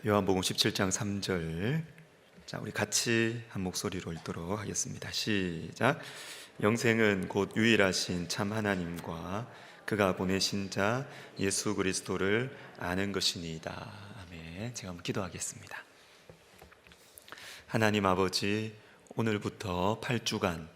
요한복음 17장 3절. 자, 우리 같이 한 목소리로 읽도록 하겠습니다. 시작. 영생은 곧 유일하신 참 하나님과 그가 보내신 자 예수 그리스도를 아는 것이니이다. 아멘. 제가 한번 기도하겠습니다. 하나님 아버지, 오늘부터 8주간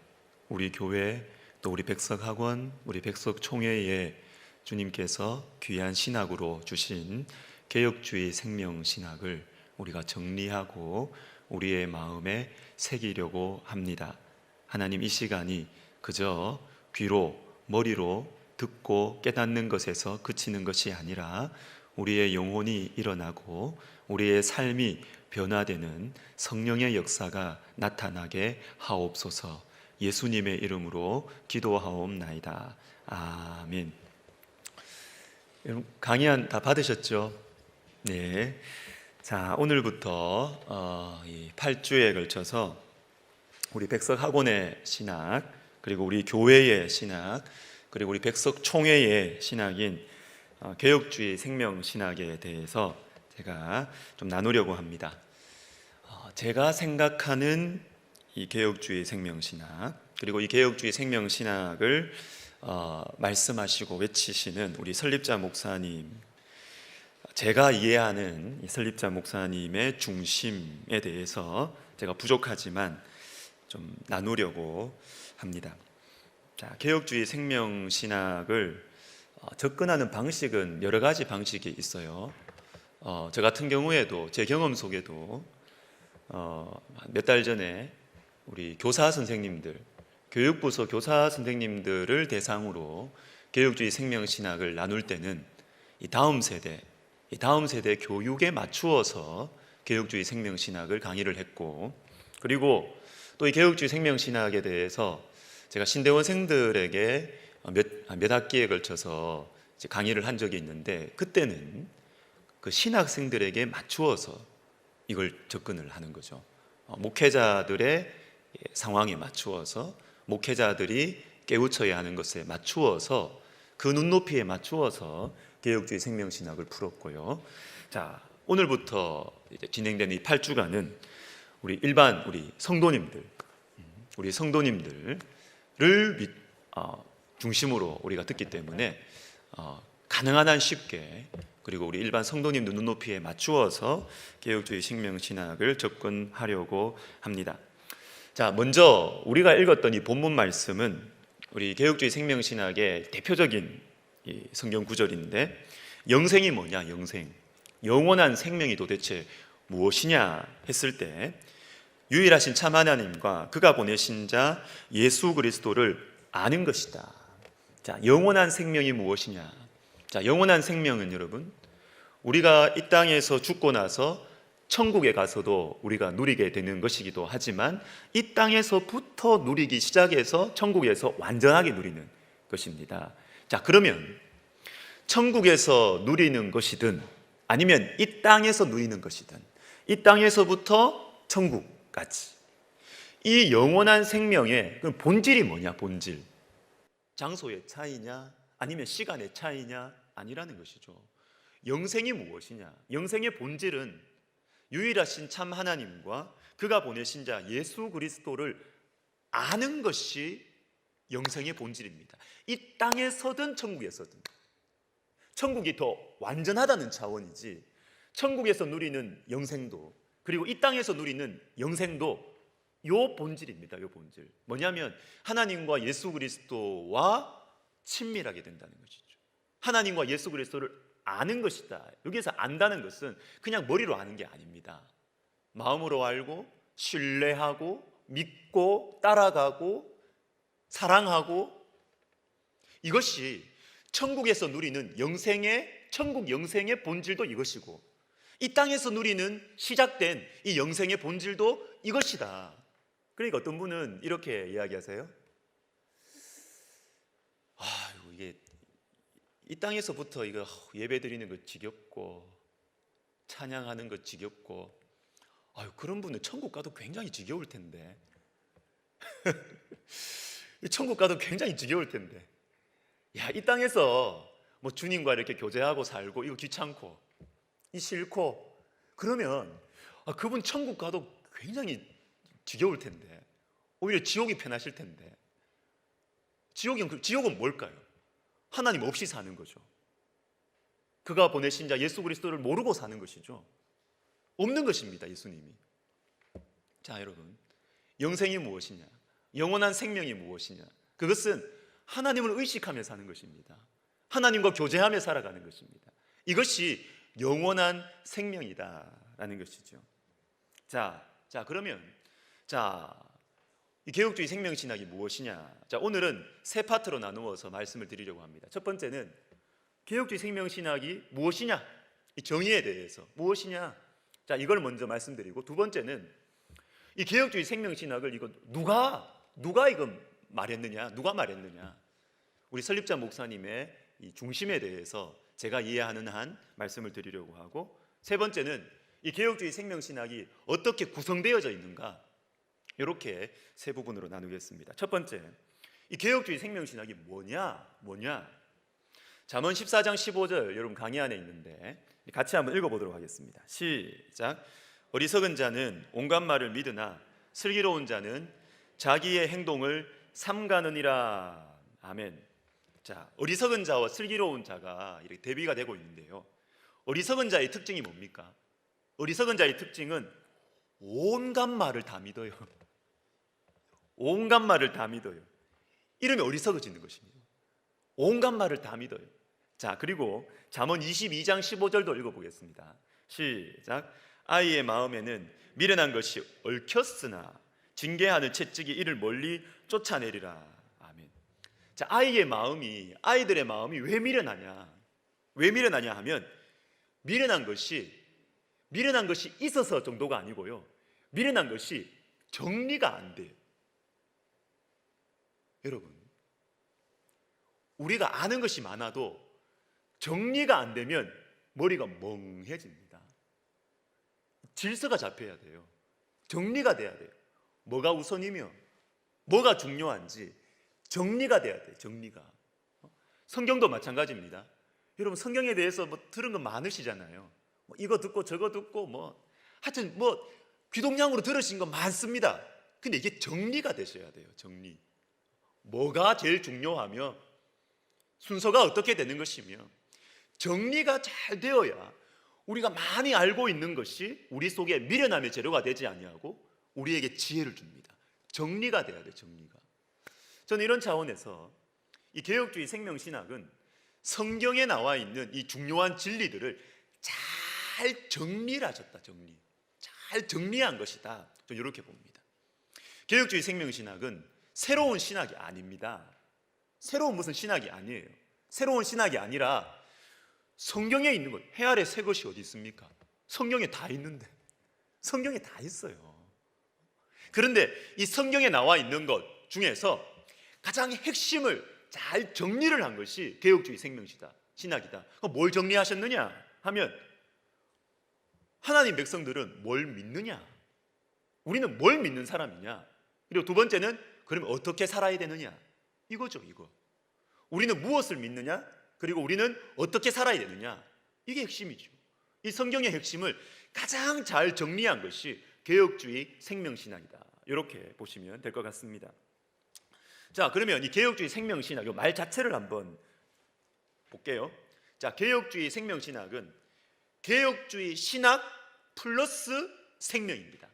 우리 교회 또 우리 백석학원, 우리 백석총회에 주님께서 귀한 신학으로 주신 개혁주의 생명신학을 우리가 정리하고 우리의 마음에 새기려고 합니다. 하나님, 이 시간이 그저 귀로 머리로 듣고 깨닫는 것에서 그치는 것이 아니라 우리의 영혼이 일어나고 우리의 삶이 변화되는 성령의 역사가 나타나게 하옵소서. 예수님의 이름으로 기도하옵나이다. 아멘. 여러분, 강의 다 받으셨죠? 네. 자, 오늘부터 이 8주에 걸쳐서 우리 백석학원의 신학, 그리고 우리 교회의 신학, 그리고 우리 백석총회의 신학인 개혁주의 생명신학에 대해서 제가 좀 나누려고 합니다. 제가 생각하는 이 개혁주의 생명신학, 그리고 이 개혁주의 생명신학을 말씀하시고 외치시는 우리 설립자 목사님, 제가 이해하는 이 설립자 목사님의 중심에 대해서 제가 부족하지만 좀 나누려고 합니다. 자, 개혁주의 생명신학을 접근하는 방식은 여러 가지 방식이 있어요. 저 같은 경우에도, 제 경험 속에도 몇 달 전에 우리 교사 선생님들, 교육부서 교사 선생님들을 대상으로 개혁주의 생명신학을 나눌 때는 이 다음 세대 교육에 맞추어서 개혁주의 생명신학을 강의를 했고, 그리고 또 이 개혁주의 생명신학에 대해서 제가 신대원생들에게 몇 학기에 걸쳐서 강의를 한 적이 있는데, 그때는 그 신학생들에게 맞추어서 이걸 접근을 하는 거죠. 목회자들의 상황에 맞추어서, 목회자들이 깨우쳐야 하는 것에 맞추어서, 그 눈높이에 맞추어서 개혁주의 생명신학을 풀었고요. 자, 오늘부터 이제 진행되는 이 8주간은 우리 성도님들을 중심으로 우리가 듣기 때문에 가능한 한 쉽게, 그리고 우리 일반 성도님들 눈높이에 맞추어서 개혁주의 생명신학을 접근하려고 합니다. 자, 먼저 우리가 읽었던 이 본문 말씀은 우리 개혁주의 생명신학의 대표적인 이 성경 구절인데, 영생이 뭐냐? 영원한 생명이 도대체 무엇이냐 했을 때, 유일하신 참 하나님과 그가 보내신 자 예수 그리스도를 아는 것이다. 자, 영원한 생명이 무엇이냐? 자, 영원한 생명은 여러분, 우리가 이 땅에서 죽고 나서 천국에 가서도 우리가 누리게 되는 것이기도 하지만, 이 땅에서부터 누리기 시작해서 천국에서 완전하게 누리는 것입니다. 자, 그러면 천국에서 누리는 것이든 아니면 이 땅에서 누리는 것이든, 이 땅에서부터 천국까지, 이 영원한 생명의 본질이 뭐냐? 본질, 장소의 차이냐 아니면 시간의 차이냐? 아니라는 것이죠. 영생이 무엇이냐? 영생의 본질은 유일하신 참 하나님과 그가 보내신 자 예수 그리스도를 아는 것이 영생의 본질입니다. 이 땅에서든 천국에서든. 천국이 더 완전하다는 차원이지, 천국에서 누리는 영생도, 그리고 이 땅에서 누리는 영생도 요 본질입니다. 요 본질. 뭐냐면 하나님과 예수 그리스도와 친밀하게 된다는 것이죠. 하나님과 예수 그리스도를 아는 것이다. 여기서 안다는 것은 그냥 머리로 아는 게 아닙니다. 마음으로 알고, 신뢰하고, 믿고, 따라가고, 사랑하고, 이것이 천국에서 누리는 천국 영생의 본질도 이것이고, 이 땅에서 누리는 시작된 이 영생의 본질도 이것이다. 그러니까 어떤 분은 이렇게 이야기하세요. 이게 이 땅에서부터 이거 예배 드리는 거 지겹고, 찬양하는 거 지겹고, 그런 분은 천국 가도 굉장히 지겨울 텐데. 천국 가도 굉장히 지겨울 텐데. 이 땅에서 뭐 주님과 이렇게 교제하고 살고, 이거 귀찮고, 이 싫고, 그러면 그분 천국 가도 굉장히 지겨울 텐데, 오히려 지옥이 편하실 텐데, 지옥은 뭘까요? 하나님 없이 사는 거죠. 그가 보내신 자 예수 그리스도를 모르고 사는 것이죠. 없는 것입니다, 예수님이. 자, 여러분, 영생이 무엇이냐? 영원한 생명이 무엇이냐? 그것은 하나님을 의식하며 사는 것입니다. 하나님과 교제하며 살아가는 것입니다. 이것이 영원한 생명이다라는 것이죠. 자, 그러면 이 개혁주의 생명신학이 무엇이냐? 자, 오늘은 세 파트로 나누어서 말씀을 드리려고 합니다. 첫 번째는 개혁주의 생명신학이 무엇이냐? 이 정의에 대해서 무엇이냐? 자, 이걸 먼저 말씀드리고, 두 번째는 이 개혁주의 생명신학을 누가 이거 말했느냐? 누가 말했느냐? 우리 설립자 목사님의 이 중심에 대해서 제가 이해하는 한 말씀을 드리려고 하고, 세 번째는 이 개혁주의 생명신학이 어떻게 구성되어져 있는가? 이렇게 세 부분으로 나누겠습니다. 첫 번째, 이 개혁주의 생명신학이 뭐냐? 잠언 14장 15절 여러분 강의 안에 있는데 같이 한번 읽어보도록 하겠습니다. 시작. 어리석은 자는 온갖 말을 믿으나 슬기로운 자는 자기의 행동을 삼가느니라. 아멘. 자, 어리석은 자와 슬기로운 자가 이렇게 대비가 되고 있는데요, 어리석은 자의 특징이 뭡니까? 어리석은 자의 특징은 온갖 말을 다 믿어요. 온갖 말을 다 믿어요. 이러면 어리석어지는 것입니다. 온갖 말을 다 믿어요. 자, 그리고 잠언 22장 15절도 읽어보겠습니다. 시작. 아이의 마음에는 미련한 것이 얽혔으나 징계하는 채찍이 이를 멀리 쫓아내리라. 아멘. 자, 아이들의 마음이 왜 미련하냐? 왜 미련하냐 하면 미련한 것이 있어서 정도가 아니고요, 미련한 것이 정리가 안 돼요. 여러분, 우리가 아는 것이 많아도 정리가 안 되면 머리가 멍해집니다. 질서가 잡혀야 돼요. 정리가 돼야 돼요. 뭐가 우선이며 뭐가 중요한지 정리가 돼야 돼요. 정리가. 성경도 마찬가지입니다. 여러분, 성경에 대해서 들은 거 많으시잖아요. 이거 듣고 저거 듣고 하여튼 귀동냥으로 들으신 거 많습니다. 근데 이게 정리가 되셔야 돼요. 정리. 뭐가 제일 중요하며 순서가 어떻게 되는 것이며 정리가 잘 되어야 우리가 많이 알고 있는 것이 우리 속에 미련함의 재료가 되지 아니하고 우리에게 지혜를 줍니다. 정리가 돼야 돼요. 정리가. 저는 이런 차원에서 이 개혁주의 생명신학은 성경에 나와 있는 이 중요한 진리들을 잘 정리를 하셨다. 잘 정리한 것이다. 저는 이렇게 봅니다. 개혁주의 생명신학은 새로운 신학이 아닙니다. 새로운 무슨 신학이 아니에요. 새로운 신학이 아니라 성경에 있는 것, 해 아래 새 것이 어디 있습니까? 성경에 다 있는데. 성경에 다 있어요. 그런데 이 성경에 나와 있는 것 중에서 가장 핵심을 잘 정리를 한 것이 개혁주의 신학이다. 그럼 뭘 정리하셨느냐 하면 하나님 백성들은 뭘 믿느냐? 우리는 뭘 믿는 사람이냐? 그리고 두 번째는 그러면 어떻게 살아야 되느냐? 이거죠, 이거. 우리는 무엇을 믿느냐? 그리고 우리는 어떻게 살아야 되느냐? 이게 핵심이죠. 이 성경의 핵심을 가장 잘 정리한 것이 개혁주의 생명신학이다. 이렇게 보시면 될 것 같습니다. 자, 그러면 이 개혁주의 생명신학, 이 말 자체를 한번 볼게요. 자, 개혁주의 생명신학은 개혁주의 신학 플러스 생명입니다.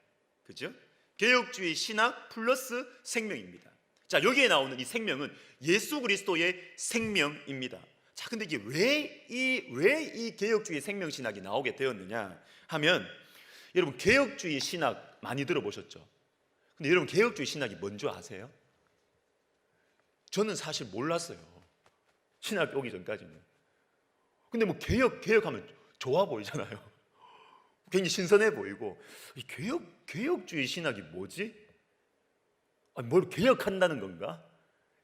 그죠? 개혁주의 신학 플러스 생명입니다. 자, 여기에 나오는 이 생명은 예수 그리스도의 생명입니다. 자, 근데 이게 왜 이 개혁주의 생명신학이 나오게 되었느냐 하면, 여러분, 개혁주의 신학 많이 들어보셨죠? 근데 여러분, 개혁주의 신학이 뭔지 아세요? 저는 사실 몰랐어요. 신학 오기 전까지는. 근데 개혁하면 좋아 보이잖아요. 굉장히 신선해 보이고, 이 개혁주의 신학이 뭐지? 뭘 개혁한다는 건가?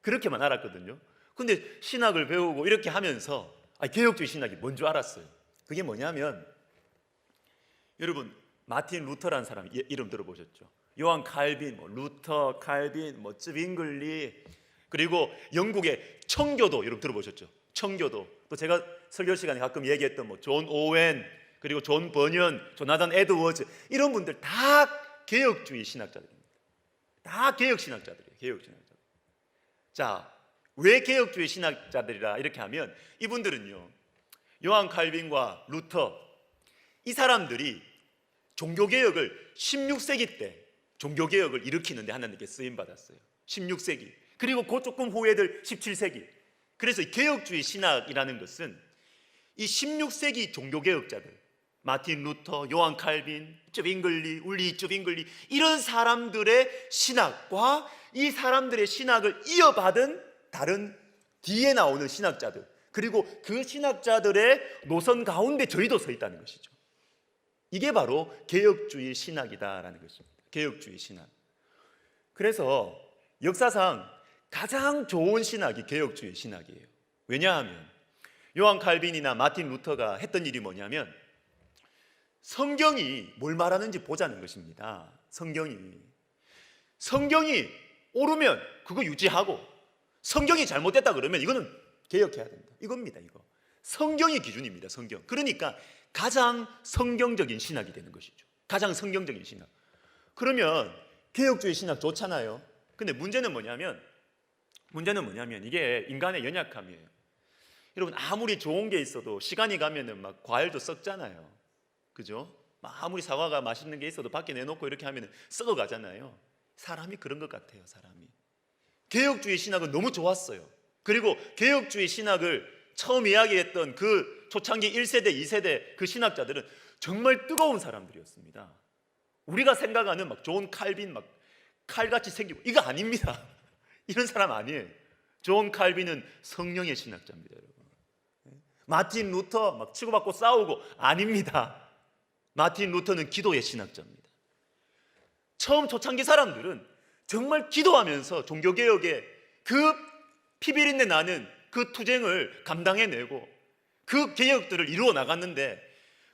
그렇게만 알았거든요. 근데 신학을 배우고 이렇게 하면서 개혁주의 신학이 뭔 줄 알았어요. 그게 뭐냐면, 여러분, 마틴 루터라는 사람 이름 들어보셨죠? 요한 칼빈, 루터, 칼빈, 쯔빙글리, 그리고 영국의 청교도 여러분 들어보셨죠? 청교도. 또 제가 설교 시간에 가끔 얘기했던 존 오웬, 그리고 존 버년, 조나단 에드워즈 이런 분들 다 개혁주의 신학자들입니다. 다 개혁 신학자들이에요. 개혁 신학자들. 자, 왜 개혁주의 신학자들이라 이렇게 하면 이분들은요, 요한 칼빈과 루터 이 사람들이 종교개혁을 16세기 때 종교개혁을 일으키는데 하나님께 쓰임받았어요. 16세기. 그리고 그 조금 후에들 17세기. 그래서 개혁주의 신학이라는 것은 이 16세기 종교개혁자들, 마틴 루터, 요한 칼빈, 쭈빙글리, 울리 쭈빙글리 이런 사람들의 신학과 이 사람들의 신학을 이어받은 다른 뒤에 나오는 신학자들, 그리고 그 신학자들의 노선 가운데 저희도 서 있다는 것이죠. 이게 바로 개혁주의 신학이다라는 것입니다. 개혁주의 신학. 그래서 역사상 가장 좋은 신학이 개혁주의 신학이에요. 왜냐하면 요한 칼빈이나 마틴 루터가 했던 일이 뭐냐면 성경이 뭘 말하는지 보자는 것입니다. 성경이 옳으면 그거 유지하고, 성경이 잘못됐다 그러면 이거는 개혁해야 된다. 이겁니다. 이거 성경이 기준입니다. 성경. 그러니까 가장 성경적인 신학이 되는 것이죠. 가장 성경적인 신학. 그러면 개혁주의 신학 좋잖아요. 근데 문제는 뭐냐면 이게 인간의 연약함이에요. 여러분, 아무리 좋은 게 있어도 시간이 가면은 막 과일도 썩잖아요. 그죠? 아무리 사과가 맛있는 게 있어도 밖에 내놓고 이렇게 하면은 썩어가잖아요. 사람이 그런 것 같아요. 사람이. 개혁주의 신학은 너무 좋았어요. 그리고 개혁주의 신학을 처음 이야기했던 그 초창기 1세대, 2세대 그 신학자들은 정말 뜨거운 사람들이었습니다. 우리가 생각하는 막 존 칼빈 막 칼같이 생기고 이거 아닙니다. 이런 사람 아니에요. 존 칼빈은 성령의 신학자입니다, 여러분. 마틴 루터 막 치고받고 싸우고 아닙니다. 마틴 루터는 기도의 신학자입니다. 처음 초창기 사람들은 정말 기도하면서 종교개혁의 그 피비린내 나는 그 투쟁을 감당해내고 그 개혁들을 이루어 나갔는데,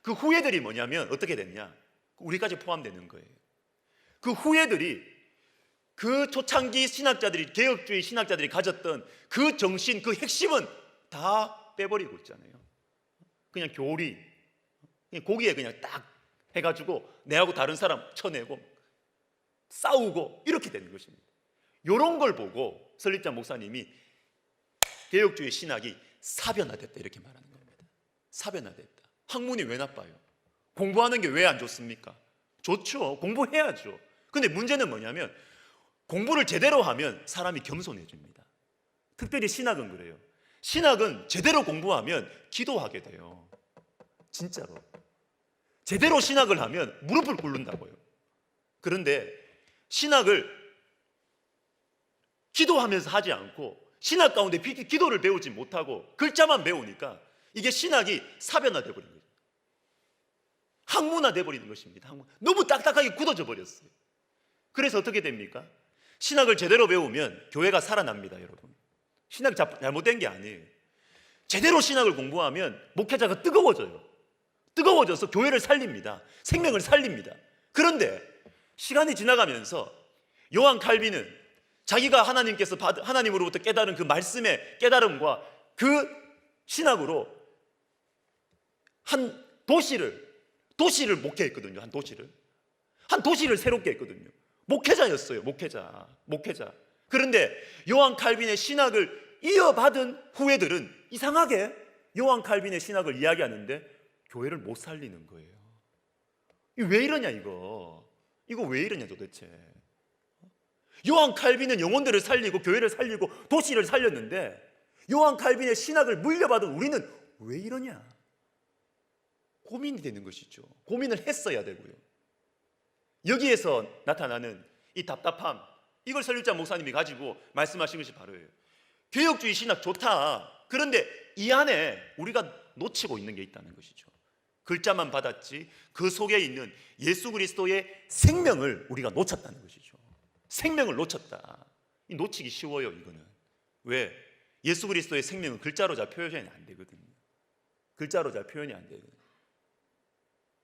그 후예들이 뭐냐면 어떻게 됐냐? 우리까지 포함되는 거예요. 그 후예들이 그 초창기 신학자들이, 개혁주의 신학자들이 가졌던 그 정신, 그 핵심은 다 빼버리고 있잖아요. 그냥 교리, 그냥 거기에 그냥 딱 해가지고 내하고 다른 사람 쳐내고 싸우고 이렇게 되는 것입니다. 이런 걸 보고 설립자 목사님이 개혁주의 신학이 사변화됐다 이렇게 말하는 겁니다. 사변화됐다. 학문이 왜 나빠요? 공부하는 게 왜 안 좋습니까? 좋죠. 공부해야죠. 근데 문제는 뭐냐면 공부를 제대로 하면 사람이 겸손해집니다. 특별히 신학은 그래요. 신학은 제대로 공부하면 기도하게 돼요. 진짜로. 제대로 신학을 하면 무릎을 꿇는다고요. 그런데 신학을 기도하면서 하지 않고 신학 가운데 기도를 배우지 못하고 글자만 배우니까 이게 신학이 사변화되어 버린 거죠. 학문화되어 버리는 것입니다. 너무 딱딱하게 굳어져 버렸어요. 그래서 어떻게 됩니까? 신학을 제대로 배우면 교회가 살아납니다, 여러분. 신학이 잘못된 게 아니에요. 제대로 신학을 공부하면 목회자가 뜨거워져요. 뜨거워져서 교회를 살립니다. 생명을 살립니다. 그런데 시간이 지나가면서 요한 칼빈은 자기가 하나님으로부터 깨달은 그 말씀의 깨달음과 그 신학으로 한 도시를 목회했거든요. 한 도시를 새롭게 했거든요. 목회자였어요. 목회자. 그런데 요한 칼빈의 신학을 이어받은 후예들은 이상하게 요한 칼빈의 신학을 이야기하는데 교회를 못 살리는 거예요. 이거 왜 이러냐 이거 왜 이러냐 도대체. 요한 칼빈은 영혼들을 살리고 교회를 살리고 도시를 살렸는데 요한 칼빈의 신학을 물려받은 우리는 왜 이러냐? 고민이 되는 것이죠. 고민을 했어야 되고요. 여기에서 나타나는 이 답답함, 이걸 설립자 목사님이 가지고 말씀하신 것이 바로예요. 개혁주의 신학 좋다. 그런데 이 안에 우리가 놓치고 있는 게 있다는 것이죠. 글자만 받았지 그 속에 있는 예수 그리스도의 생명을 우리가 놓쳤다는 것이죠. 생명을 놓쳤다. 이 놓치기 쉬워요. 이거는 왜? 예수 그리스도의 생명은 글자로 잘 표현이 안 되거든요. 글자로 잘 표현이 안 되거든요.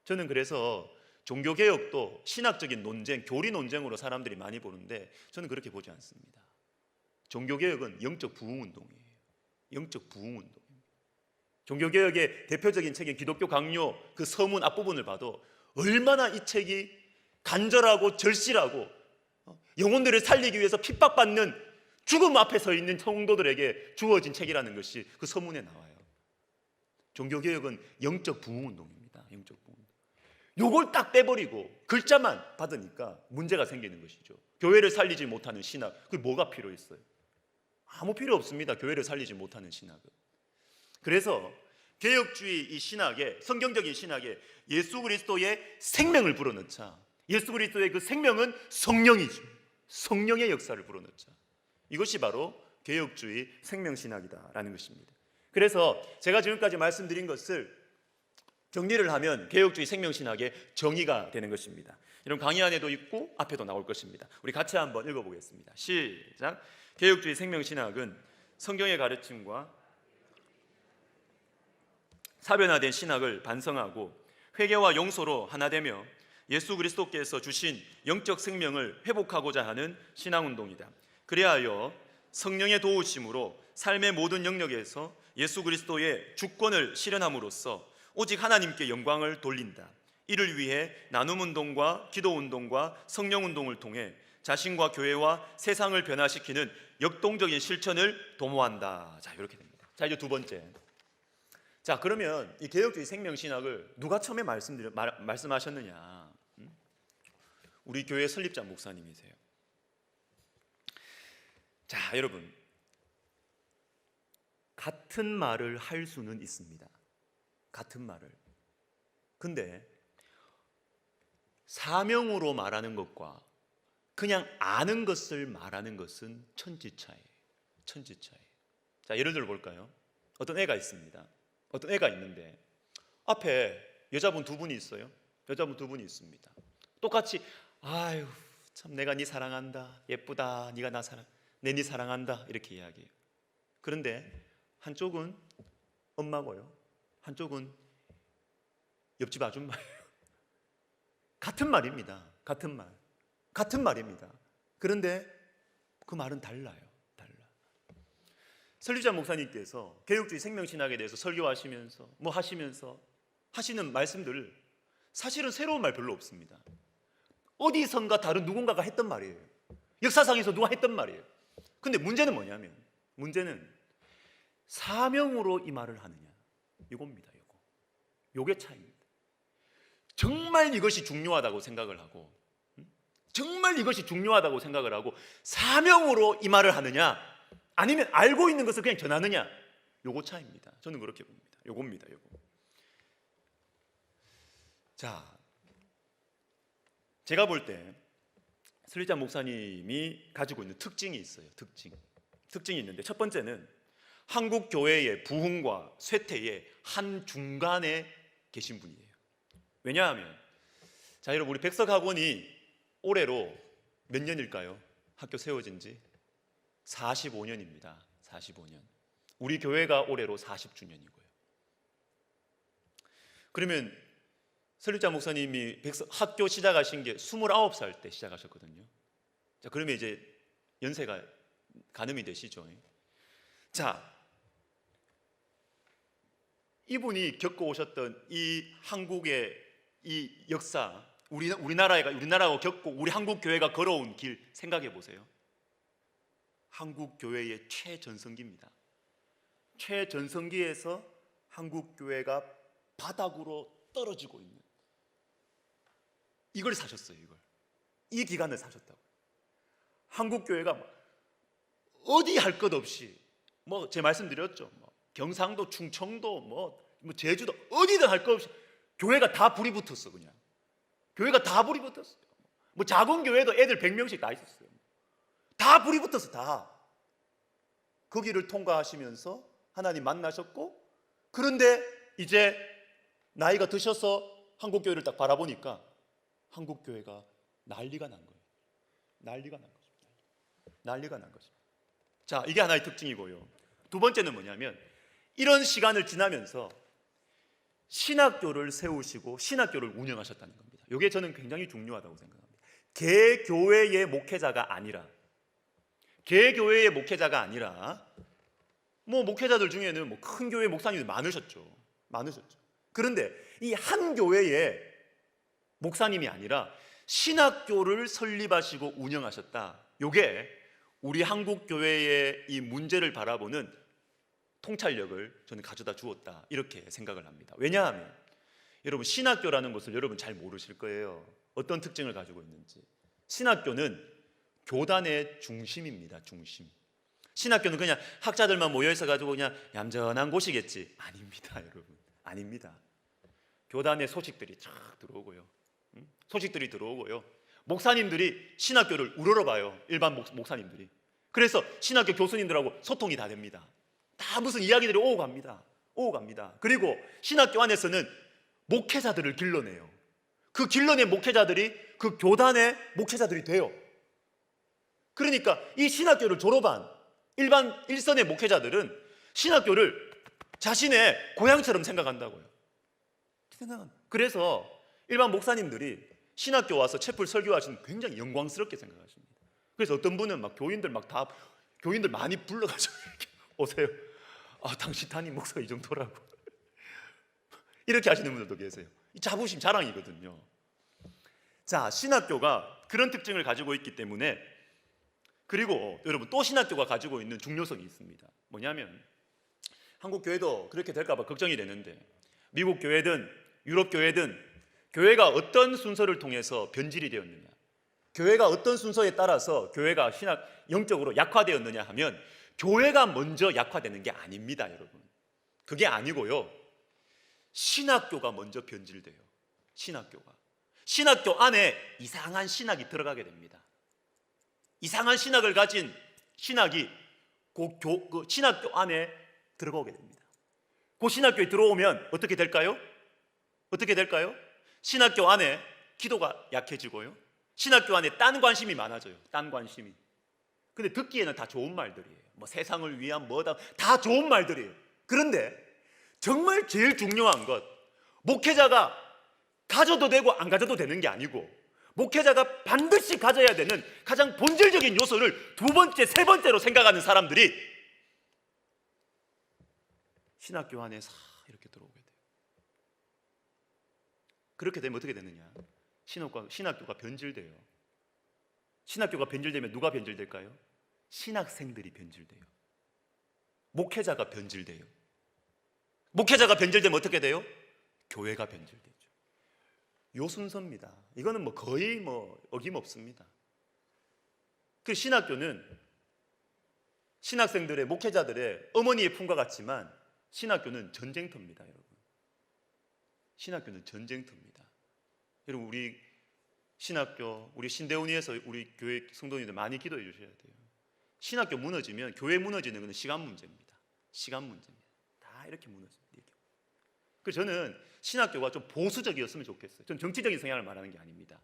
저는 그래서 종교개혁도 신학적인 논쟁, 교리 논쟁으로 사람들이 많이 보는데 저는 그렇게 보지 않습니다. 종교개혁은 영적 부흥운동이에요. 영적 부흥운동. 종교개혁의 대표적인 책인 기독교 강요 그 서문 앞부분을 봐도 얼마나 이 책이 간절하고 절실하고 영혼들을 살리기 위해서 핍박받는 죽음 앞에 서 있는 성도들에게 주어진 책이라는 것이 그 서문에 나와요. 종교개혁은 영적 부흥운동입니다. 영적 부흥운동. 요걸 딱 떼버리고 글자만 받으니까 문제가 생기는 것이죠. 교회를 살리지 못하는 신학, 그게 뭐가 필요했어요? 아무 필요 없습니다. 교회를 살리지 못하는 신학은. 그래서 개혁주의 이 신학에, 성경적인 신학에 예수 그리스도의 생명을 불어넣자. 예수 그리스도의 그 생명은 성령이죠. 성령의 역사를 불어넣자. 이것이 바로 개혁주의 생명신학이다라는 것입니다. 그래서 제가 지금까지 말씀드린 것을 정리를 하면 개혁주의 생명신학의 정의가 되는 것입니다. 이런 강의 안에도 있고 앞에도 나올 것입니다. 우리 같이 한번 읽어보겠습니다. 시작. 개혁주의 생명신학은 성경의 가르침과 사변화된 신학을 반성하고 회개와 용서로 하나 되며 예수 그리스도께서 주신 영적 생명을 회복하고자 하는 신앙운동이다. 그리하여 성령의 도우심으로 삶의 모든 영역에서 예수 그리스도의 주권을 실현함으로써 오직 하나님께 영광을 돌린다. 이를 위해 나눔운동과 기도운동과 성령운동을 통해 자신과 교회와 세상을 변화시키는 역동적인 실천을 도모한다. 자, 이렇게 됩니다. 자, 이제 두 번째. 자, 그러면 이 개혁주의 생명신학을 누가 처음에 말씀하셨느냐? 우리 교회 설립자 목사님이세요. 자, 여러분, 같은 말을 할 수는 있습니다. 같은 말을. 근데 사명으로 말하는 것과 그냥 아는 것을 말하는 것은 천지차이에요. 천지차이. 자, 예를 들어 볼까요? 어떤 애가 있습니다. 어떤 애가 있는데 앞에 여자분 두 분이 있어요. 여자분 두 분이 있습니다. 똑같이 아유 참 내가 네 사랑한다. 예쁘다. 네가 나 사랑. 내 네 사랑한다. 이렇게 이야기해요. 그런데 한쪽은 엄마고요. 한쪽은 옆집 아줌마예요. 같은 말입니다. 같은 말. 같은 말입니다. 그런데 그 말은 달라요. 달라. 설립자 목사님께서 개혁주의 생명신학에 대해서 설교하시면서 뭐 하시면서 하시는 말씀들 사실은 새로운 말 별로 없습니다. 어디선가 다른 누군가가 했던 말이에요. 역사상에서 누가 했던 말이에요. 근데 문제는 뭐냐면 문제는 사명으로 이 말을 하느냐 이겁니다. 요게 차이입니다. 정말 이것이 중요하다고 생각을 하고 정말 이것이 중요하다고 생각을 하고 사명으로 이 말을 하느냐 아니면 알고 있는 것을 그냥 전하느냐 요거 차이입니다. 저는 그렇게 봅니다. 요겁니다. 요거. 자, 제가 볼 때 설립자 목사님이 가지고 있는 특징이 있어요. 특징이 있는데 첫 번째는 한국 교회의 부흥과 쇠퇴의 한 중간에 계신 분이에요. 왜냐하면 자, 여러분 우리 백석학원이 올해로 몇 년일까요? 학교 세워진 지 45년입니다. 45년. 우리 교회가 올해로 40주년이고요. 그러면 설립자 목사님이 학교 시작하신 게 29살 때 시작하셨거든요. 자, 그러면 이제 연세가 가늠이 되시죠. 자, 이분이 겪어오셨던 이 한국의 이 역사, 우리나라가 겪고 우리 한국 교회가 걸어온 길 생각해 보세요. 한국 교회의 최전성기입니다. 최전성기에서 한국 교회가 바닥으로 떨어지고 있는 이걸 사셨어요. 이 기간을 사셨다고. 한국 교회가 어디 할 것 없이 뭐 제 말씀드렸죠. 경상도, 충청도, 뭐 제주도 어디든 할 것 없이 교회가 다 불이 붙었어. 그냥 교회가 다 불이 붙었어요. 뭐 작은 교회도 애들 100명씩 다 있었어요. 다 불이 붙었어. 다 거기를 통과하시면서 하나님 만나셨고, 그런데 이제 나이가 드셔서 한국 교회를 딱 바라보니까 한국 교회가 난리가 난 거예요. 난리가 난 거죠. 난리가 난 거죠. 자, 이게 하나의 특징이고요. 두 번째는 뭐냐면 이런 시간을 지나면서 신학교를 세우시고 신학교를 운영하셨다는 겁니다. 이게 저는 굉장히 중요하다고 생각합니다. 개교회의 목회자가 아니라 뭐 목회자들 중에는 뭐 큰 교회 목사님들 많으셨죠. 그런데 이 한 교회의 목사님이 아니라 신학교를 설립하시고 운영하셨다. 요게 우리 한국 교회의 이 문제를 바라보는 통찰력을 저는 가져다 주었다, 이렇게 생각을 합니다. 왜냐하면 여러분, 신학교라는 것을 여러분 잘 모르실 거예요. 어떤 특징을 가지고 있는지. 신학교는 교단의 중심입니다. 중심. 신학교는 그냥 학자들만 모여 있어 가지고 그냥 얌전한 곳이겠지. 아닙니다, 여러분. 아닙니다. 교단의 소식들이 쫙 들어오고요. 소식들이 들어오고요. 목사님들이 신학교를 우러러봐요. 일반 목사님들이. 그래서 신학교 교수님들하고 소통이 다 됩니다. 다 무슨 이야기들이 오고 갑니다. 그리고 신학교 안에서는 목회자들을 길러내요. 그 길러낸 목회자들이 그 교단의 목회자들이 돼요. 그러니까 이 신학교를 졸업한 일반 일선의 목회자들은 신학교를 자신의 고향처럼 생각한다고요. 그래서 일반 목사님들이 신학교 와서 채플 설교하시는 굉장히 영광스럽게 생각하십니다. 그래서 어떤 분은 막 교인들 많이 불러가지고 이렇게 오세요. 당신 담임 목사가 이 정도라고 이렇게 하시는 분들도 계세요. 이 자부심, 자랑이거든요. 자, 신학교가 그런 특징을 가지고 있기 때문에, 그리고 여러분 또 신학교가 가지고 있는 중요성이 있습니다. 뭐냐면 한국 교회도 그렇게 될까 봐 걱정이 되는데, 미국 교회든 유럽 교회든 교회가 어떤 순서를 통해서 변질이 되었느냐, 교회가 어떤 순서에 따라서 교회가 영적으로 약화되었느냐 하면 교회가 먼저 약화되는 게 아닙니다, 여러분. 그게 아니고요, 신학교가 먼저 변질돼요. 신학교 안에 이상한 신학이 들어가게 됩니다. 이상한 신학을 가진 신학이 그 신학교 안에 들어오게 됩니다. 그 신학교에 들어오면 어떻게 될까요? 신학교 안에 기도가 약해지고요, 신학교 안에 딴 관심이 많아져요. 딴 관심이. 근데 듣기에는 다 좋은 말들이에요. 뭐 세상을 위한 뭐다, 다 좋은 말들이에요. 그런데 정말 제일 중요한 것, 목회자가 가져도 되고 안 가져도 되는 게 아니고, 목회자가 반드시 가져야 되는 가장 본질적인 요소를 두 번째, 세 번째로 생각하는 사람들이 신학교 안에 싹 이렇게 들어오게 돼요. 그렇게 되면 어떻게 되느냐? 신학교가 변질돼요. 신학교가 변질되면 누가 변질될까요? 신학생들이 변질돼요. 목회자가 변질돼요. 목회자가 변질되면 어떻게 돼요? 교회가 변질되죠. 요 순서입니다. 이거는 거의 어김없습니다. 그 신학교는 신학생들의, 목회자들의 어머니의 품과 같지만 신학교는 전쟁터입니다, 여러분. 신학교는 전쟁터입니다. 여러분, 우리 신학교, 우리 신대운위에서 우리 교회 성도님들 많이 기도해 주셔야 돼요. 신학교 무너지면 교회 무너지는 것은 시간 문제입니다. 다 이렇게 무너집니다. 그래서 저는 신학교가 좀 보수적이었으면 좋겠어요. 전 정치적인 성향을 말하는 게 아닙니다.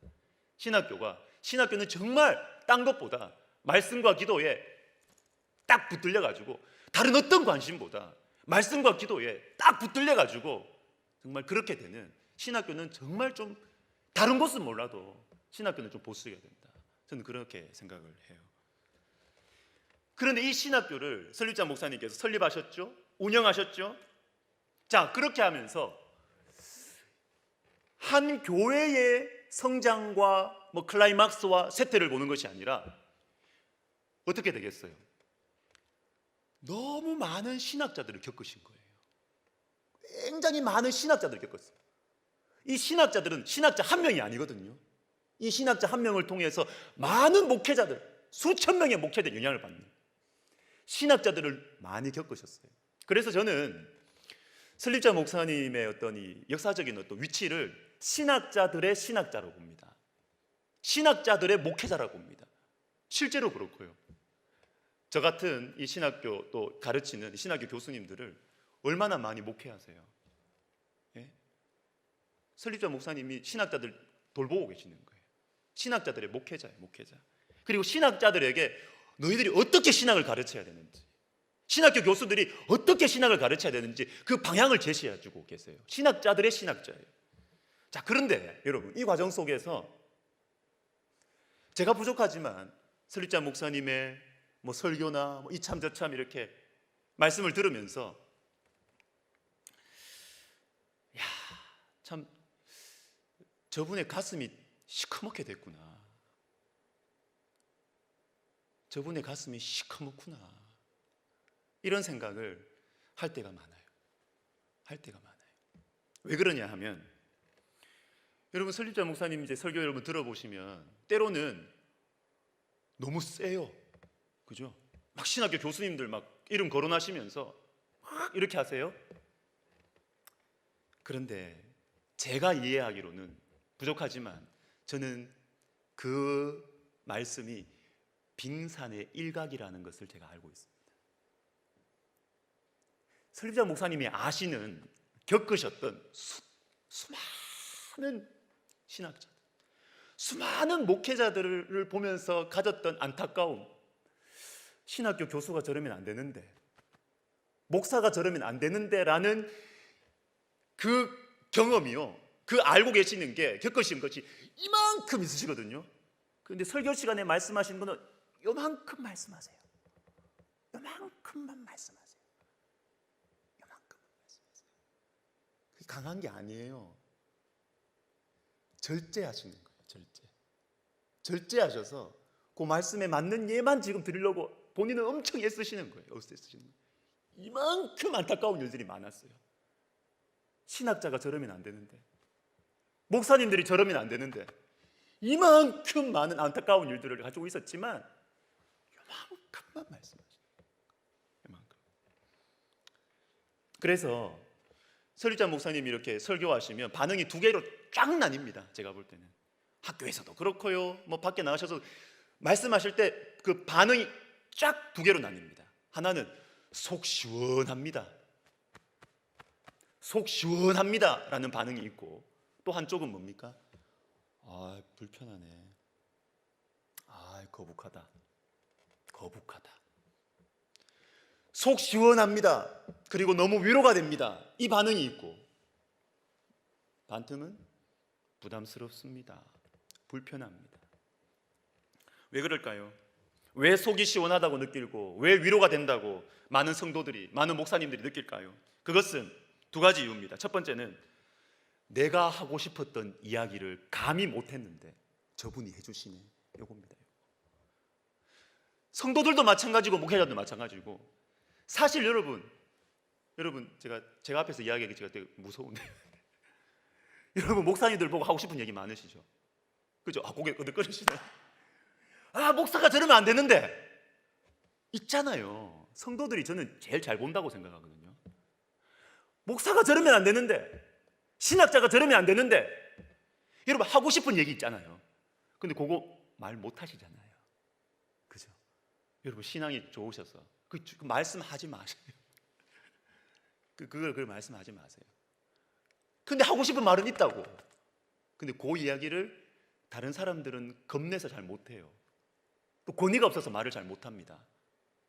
신학교는 정말 딴 것보다 말씀과 기도에 딱 붙들려 가지고, 다른 어떤 관심보다 말씀과 기도에 딱 붙들려 가지고 정말 그렇게 되는 신학교는 정말 좀, 다른 곳은 몰라도 신학교는 좀 보수적이어야 된다. 저는 그렇게 생각을 해요. 그런데 이 신학교를 설립자 목사님께서 설립하셨죠? 운영하셨죠? 자, 그렇게 하면서 한 교회의 성장과 클라이막스와 쇠퇴를 보는 것이 아니라 어떻게 되겠어요? 너무 많은 신학자들을 겪으신 거예요. 굉장히 많은 신학자들을 겪었어요. 이 신학자들은 신학자 한 명이 아니거든요. 이 신학자 한 명을 통해서 많은 목회자들, 수천 명의 목회자들이 영향을 받는 신학자들을 많이 겪으셨어요. 그래서 저는 설립자 목사님의 어떤 이 역사적인 어떤 위치를 신학자들의 신학자로 봅니다. 신학자들의 목회자라고 봅니다. 실제로 그렇고요. 저 같은 이 신학교 또 가르치는 신학교 교수님들을 얼마나 많이 목회하세요? 예? 설립자 목사님이 신학자들 돌보고 계시는 거예요. 신학자들의 목회자예요, 목회자. 그리고 신학자들에게 너희들이 어떻게 신학을 가르쳐야 되는지, 신학교 교수들이 어떻게 신학을 가르쳐야 되는지 그 방향을 제시해 주고 계세요. 신학자들의 신학자예요. 자, 그런데 여러분, 이 과정 속에서 제가 부족하지만 설립자 목사님의 설교나 이참 저참 이렇게 말씀을 들으면서 야, 참 저분의 가슴이 시커멓게 됐구나. 저분의 가슴이 시커멓구나. 이런 생각을 할 때가 많아요. 할 때가 많아요. 왜 그러냐 하면, 여러분 설립자 목사님 이제 설교 여러분 들어보시면 때로는 너무 세요. 그죠? 막 신학교 교수님들 막 이름 거론하시면서 막 이렇게 하세요. 그런데 제가 이해하기로는 부족하지만 저는 그 말씀이 빙산의 일각이라는 것을 제가 알고 있습니다. 설립자 목사님이 아시는, 겪으셨던 수많은 신학자들, 수많은 목회자들을 보면서 가졌던 안타까움, 신학교 교수가 저러면 안 되는데, 목사가 저러면 안 되는데 라는 그 경험이요, 그 알고 계시는 게, 겪으신 것이 이만큼 있으시거든요. 그런데 설교 시간에 말씀하시는 거는 요만큼 말씀하세요. 요만큼만 말씀하세요. 요만큼만 말씀하세요. 그게 강한 게 아니에요. 절제하시는 거예요. 절제하셔서 그 말씀에 맞는 예만 지금 드리려고 본인은 엄청 애쓰시는 거예요. 애쓰시는 거예요. 이만큼 안타까운 일들이 많았어요. 신학자가 저러면 안 되는데, 목사님들이 저러면 안 되는데, 이만큼 많은 안타까운 일들을 가지고 있었지만 이만큼만 말씀하시는 거예요. 이만큼. 그래서 설립자 목사님이 이렇게 설교하시면 반응이 두 개로 쫙 나뉩니다. 제가 볼 때는 학교에서도 그렇고요, 뭐 밖에 나가셔서 말씀하실 때 그 반응이 쫙 두 개로 나뉩니다. 하나는 속 시원합니다. 속 시원합니다 라는 반응이 있고, 또 한쪽은 뭡니까? 아, 불편하네. 아, 거북하다. 속 시원합니다. 그리고 너무 위로가 됩니다. 이 반응이 있고, 반틈은 부담스럽습니다. 불편합니다. 왜 그럴까요? 왜 속이 시원하다고 느끼고, 왜 위로가 된다고 많은 성도들이, 많은 목사님들이 느낄까요? 그것은 두 가지 이유입니다. 첫 번째는 내가 하고 싶었던 이야기를 감히 못했는데 저분이 해주시네, 요겁니다. 성도들도 마찬가지고 목회자도 마찬가지고, 사실 여러분 제가 앞에서 이야기하기 제가 되게 무서운데 여러분 목사님들 보고 하고 싶은 얘기 많으시죠? 그죠? 고개 끄덕거리시네. 목사가 저러면 안 되는데 있잖아요. 성도들이 저는 제일 잘 본다고 생각하거든요. 목사가 저러면 안 되는데, 신학자가 저러면 안 되는데, 여러분 하고 싶은 얘기 있잖아요. 근데 그거 말 못 하시잖아요. 그죠? 여러분 신앙이 좋으셔서 그 말씀하지 마세요. 그걸 말씀하지 마세요. 근데 하고 싶은 말은 있다고. 근데 그 이야기를 다른 사람들은 겁내서 잘 못해요. 또 권위가 없어서 말을 잘 못합니다.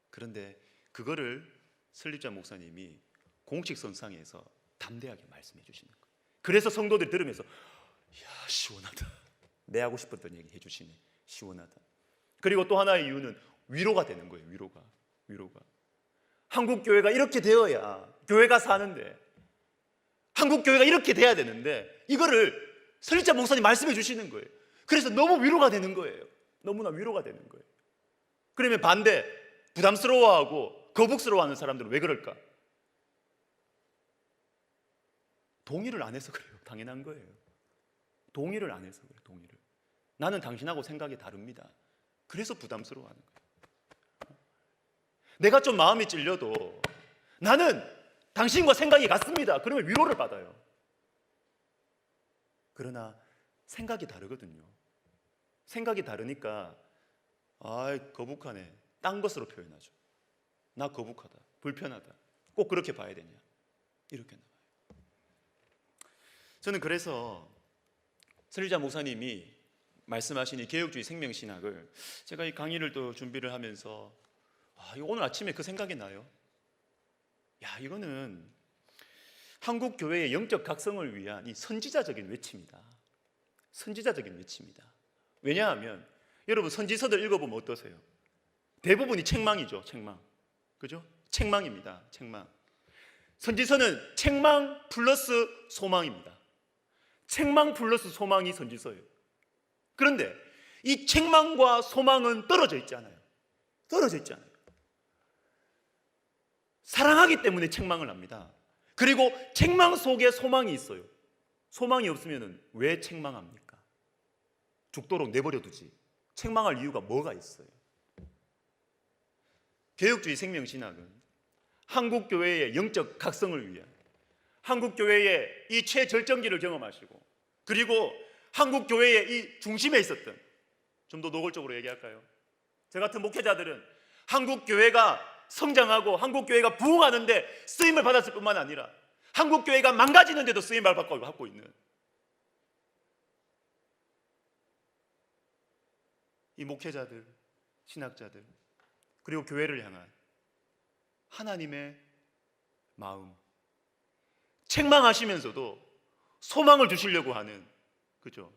그런데 그거를 설립자 목사님이 공식선상에서 담대하게 말씀해 주시는 거예요. 그래서 성도들이 들으면서 야, 시원하다. 내 하고 싶었던 얘기 해주시네. 시원하다. 그리고 또 하나의 이유는 위로가 되는 거예요. 위로가. 한국 교회가 이렇게 되어야 교회가 사는데, 한국 교회가 이렇게 돼야 되는데, 이거를 설립자 목사님 말씀해 주시는 거예요. 그래서 너무 위로가 되는 거예요. 너무나 위로가 되는 거예요. 그러면 반대, 부담스러워하고 거북스러워하는 사람들은 왜 그럴까? 동의를 안 해서 그래요. 당연한 거예요. 동의를 안 해서 그래요. 동의를. 나는 당신하고 생각이 다릅니다. 그래서 부담스러워하는 거예요. 내가 좀 마음이 찔려도 나는 당신과 생각이 같습니다. 그러면 위로를 받아요. 그러나 생각이 다르거든요. 생각이 다르니까 거북하네, 딴 것으로 표현하죠. 나 거북하다, 불편하다, 꼭 그렇게 봐야 되냐, 이렇게 나와요. 저는 그래서 설립자 목사님이 말씀하신 이 개혁주의 생명신학을 제가 이 강의를 또 준비를 하면서 오늘 아침에 그 생각이 나요. 이거는 한국 교회의 영적 각성을 위한 이 선지자적인 외침이다. 선지자적인 외침이다. 왜냐하면 여러분 선지서들 읽어보면 어떠세요? 대부분이 책망이죠. 책망. 그죠? 책망입니다. 책망. 선지서는 책망 플러스 소망입니다. 책망 플러스 소망이 선지서예요. 그런데 이 책망과 소망은 떨어져 있지 않아요. 떨어져 있지 않아요. 사랑하기 때문에 책망을 합니다. 그리고 책망 속에 소망이 있어요. 소망이 없으면 왜 책망합니까? 죽도록 내버려 두지. 책망할 이유가 뭐가 있어요? 개혁주의 생명신학은 한국교회의 영적 각성을 위한, 한국교회의 이 최절정기를 경험하시고, 그리고 한국교회의 이 중심에 있었던, 좀 더 노골적으로 얘기할까요? 저 같은 목회자들은 한국교회가 성장하고 한국교회가 부흥하는데 쓰임을 받았을 뿐만 아니라 한국교회가 망가지는데도 쓰임을 받고 있는 이 목회자들, 신학자들, 그리고 교회를 향한 하나님의 마음, 책망하시면서도 소망을 주시려고 하는, 그죠?